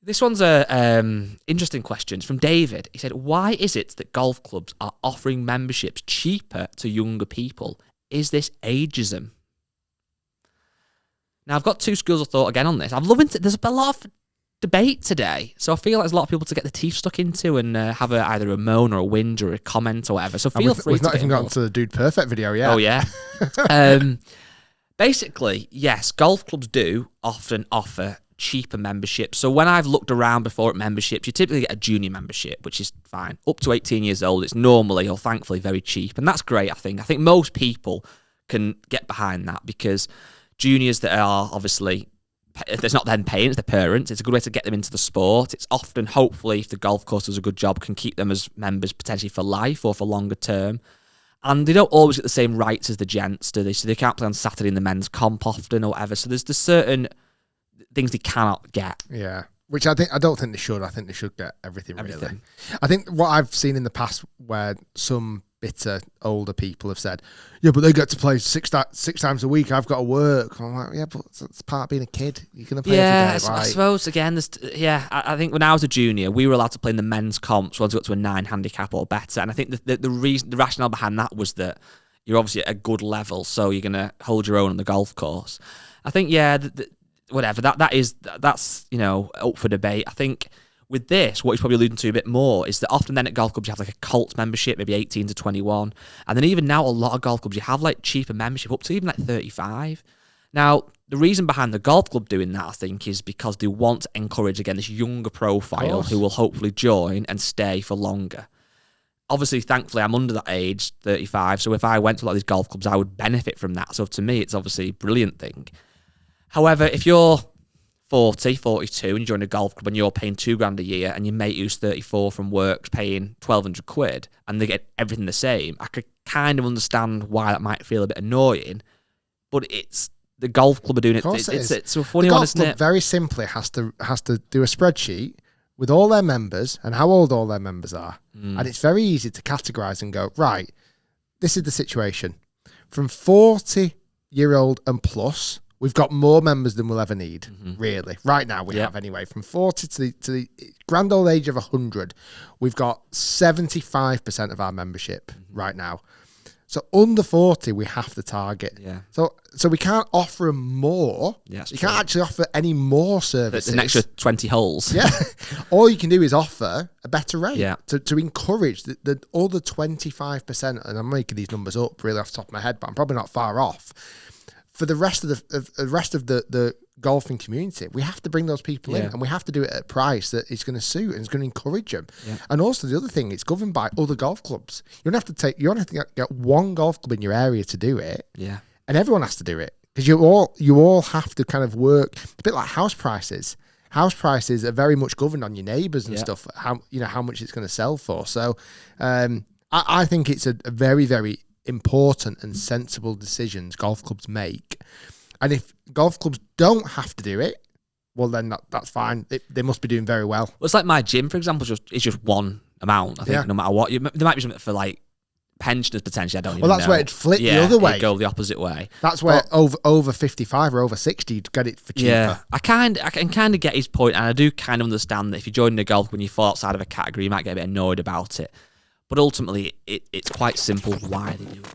This one's a interesting question. It's from David. He said, why is it that golf clubs are offering memberships cheaper to younger people? Is this ageism? Now, I've got two schools of thought again on this. I'm loving it. There's a lot of debate today, so I feel like there's a lot of people to get the teeth stuck into and have either a moan or a whinge or a comment or whatever. So feel free. We've not even gotten to the Dude Perfect video yet. Oh yeah. Basically, yes, golf clubs do often offer cheaper memberships. So when I've looked around before at memberships, you typically get a junior membership, which is fine. Up to 18 years old, it's normally or thankfully very cheap, and that's great. I think most people can get behind that because juniors that are obviously, if it's not them paying, it's the parents. It's a good way to get them into the sport. It's often, hopefully, if the golf course does a good job, can keep them as members potentially for life or for longer term. And they don't always get the same rights as the gents, do they? So they can't play on Saturday in the men's comp often or whatever. So there's certain things they cannot get. Yeah, which I don't think they should. I think they should get everything. Really. I think what I've seen in the past where some bitter older people have said, yeah, but they get to play six times a week. I've got to work. I'm like, yeah, but it's part of being a kid. You're going to play every day. I suppose, again, I think when I was a junior, we were allowed to play in the men's comps once we got to a 9 handicap or better. And I think the rationale behind that was that you're obviously at a good level, so you're going to hold your own on the golf course. I think, whatever, that's up for debate. I think with this, what he's probably alluding to a bit more is that often then at golf clubs you have like a cult membership, maybe 18 to 21. And then even now, a lot of golf clubs, you have like cheaper membership up to even like 35. Now, the reason behind the golf club doing that, I think, is because they want to encourage, again, this younger profile who will hopefully join and stay for longer. Obviously, thankfully, I'm under that age, 35. So if I went to a lot of these golf clubs, I would benefit from that. So to me, it's obviously a brilliant thing. However, if you're 40, 42 and you join a golf club and you're paying $2,000 a year and your mate who's 34 from work's paying 1,200 quid and they get everything the same, I could kind of understand why that might feel a bit annoying, but it's the golf club are doing it. It's a funny one, isn't it? The golf club very simply has to do a spreadsheet with all their members and how old all their members are. And it's very easy to categorise and go, right, this is the situation. From 40-year-old and plus, we've got more members than we'll ever need, really. Right now we have anyway. From 40 to the grand old age of 100, we've got 75% of our membership right now. So under 40, we have to target. Yeah. So we can't offer them more. Yeah, you can't actually offer any more services. An extra 20 holes. Yeah. All you can do is offer a better rate to encourage the other 25%. And I'm making these numbers up really off the top of my head, but I'm probably not far off. For the rest of the golfing community, we have to bring those people in, and we have to do it at a price that is going to suit and is going to encourage them. Yeah. And also the other thing, it's governed by other golf clubs. You don't have to get one golf club in your area to do it. Yeah, and everyone has to do it because you all have to kind of work. It's a bit like house prices. House prices are very much governed on your neighbours and stuff. How much it's going to sell for. So I think it's a very, very important and sensible decisions golf clubs make, and if golf clubs don't have to do it, well then that's fine. They must be doing very well. It's like my gym, for example, it's just one amount. I think no matter what, there might be something for like pensioners potentially. I don't even know. Well, that's where it'd flip the other way. It'd go the opposite way. That's where over 55 or over 60, you'd get it for cheaper. Yeah, I can kind of get his point, and I do kind of understand that if you join the golf when you fall outside of a category, you might get a bit annoyed about it. But ultimately, it's quite simple why they do it.